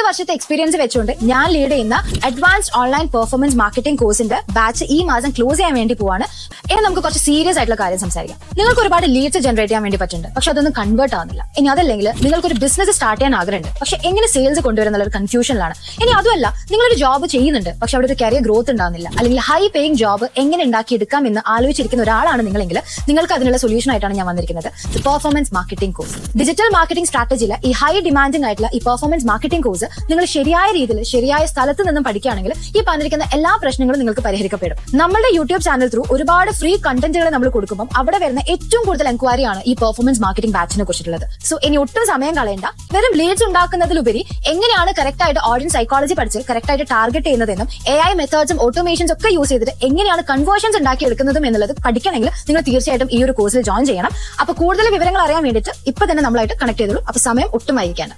വർഷത്തെ എക്സ്പീരിയൻസ് വെച്ചുകൊണ്ട് ഞാൻ ലീഡ് ചെയ്യുന്ന അഡ്വാൻസ്ഡ് ഓൺലൈൻ പെർഫോമൻസ് മാർക്കറ്റിംഗ് കോഴ്സിന്റെ ബാച്ച് ഈ മാസം ക്ലോസ് ചെയ്യാൻ വേണ്ടി പോവാണ്. ഇനി നമുക്ക് കുറച്ച് സീരിയസ് ആയിട്ടുള്ള കാര്യം സംസാരിക്കാം. നിങ്ങൾക്ക് ഒരുപാട് ലീഡ്സ് ജനറേറ്റ് ചെയ്യാൻ വേണ്ടി പറ്റുന്നുണ്ട്, പക്ഷെ അതൊന്നും കൺവേർട്ട് ആവുന്നില്ല. ഇനി അതല്ലെങ്കിൽ നിങ്ങൾക്ക് ഒരു ബിസിനസ് സ്റ്റാർട്ട് ചെയ്യാൻ ആഗ്രഹമുണ്ട്, പക്ഷെ എങ്ങനെ സെയിൽസ് കൊണ്ടുവരുന്നുള്ള ഒരു കൺഫ്യൂഷനിലാണ്. ഇനി അതുമല്ല, നിങ്ങളൊരു ജോബ് ചെയ്യുന്നുണ്ട്, പക്ഷെ അവിടെ ഒരു കരിയർ ഗ്രോത്ത് ഉണ്ടാവുന്നില്ല, അല്ലെങ്കിൽ ഹൈ പേയിങ് ജോബ് എങ്ങനെ ഉണ്ടാക്കിയെടുക്കാം എന്ന് ആലോചിച്ചിരിക്കുന്ന ഒരാളാണ് നിങ്ങളെങ്കിൽ നിങ്ങൾക്ക് അതിനുള്ള സൊല്യൂഷൻ ആയിട്ടാണ് ഞാൻ വന്നിരിക്കുന്നത്. Performance marketing course. Digital marketing സ്ട്രാറ്റജിയിലെ ഈ ഹൈ ഡിമാൻഡിംഗ് ആയിട്ടുള്ള ഈ പെർഫോമൻസ് മാർക്കറ്റിംഗ് കോഴ്സ് നിങ്ങൾ ശരിയായ രീതിയിൽ ശരിയായ സ്ഥലത്ത് നിന്നും പഠിക്കുകയാണെങ്കിൽ ഈ പറഞ്ഞിരിക്കുന്ന എല്ലാ പ്രശ്നങ്ങളും നിങ്ങൾക്ക് പരിഹരിക്കപ്പെടും. നമ്മുടെ യൂട്യൂബ് ചാനൽ ത്രൂ ഒരുപാട് ഫ്രീ കണ്ടന്റുകൾ നമ്മൾ കൊടുക്കുമ്പോൾ അവിടെ വരുന്ന ഏറ്റവും കൂടുതൽ എൻക്വയറിയാണ് ഈ പെർഫോമൻസ് മാർക്കറ്റിംഗ് ബാച്ചിനെ കുറിച്ചിട്ടുള്ളത്. സോ ഇനി ഒട്ടും സമയം കളയണ്ട. വെറും ലീഡ്സ് ഉണ്ടാക്കുന്നതിലുപരി എങ്ങനെയാണ് കറക്റ്റ് ആയിട്ട് ഓഡിയൻസ് സൈക്കോളജി പഠിച്ച് കറക്റ്റ് ആയിട്ട് ടാർഗറ്റ് ചെയ്യുന്നതെന്നും AI മെത്തേഡ്സും ഓട്ടോമേഷൻസ് ഒക്കെ യൂസ് ചെയ്തിട്ട് എങ്ങനെയാണ് കൺവേർഷൻസ് ഉണ്ടാക്കി എടുക്കുന്നതും എന്നുള്ളത് പഠിക്കണമെങ്കിൽ നിങ്ങൾ തീർച്ചയായിട്ടും ഈ ഒരു കോഴ്സിൽ ജോയിൻ ചെയ്യണം. അപ്പൊ കൂടുതൽ വിവരങ്ങൾ അറിയാൻ വേണ്ടിയിട്ട് ഇപ്പൊ തന്നെ നമ്മളായിട്ട് കണക്ട് ചെയ്തോളൂ. അപ്പൊ സമയം ഒട്ടും വൈകിക്കാണ്.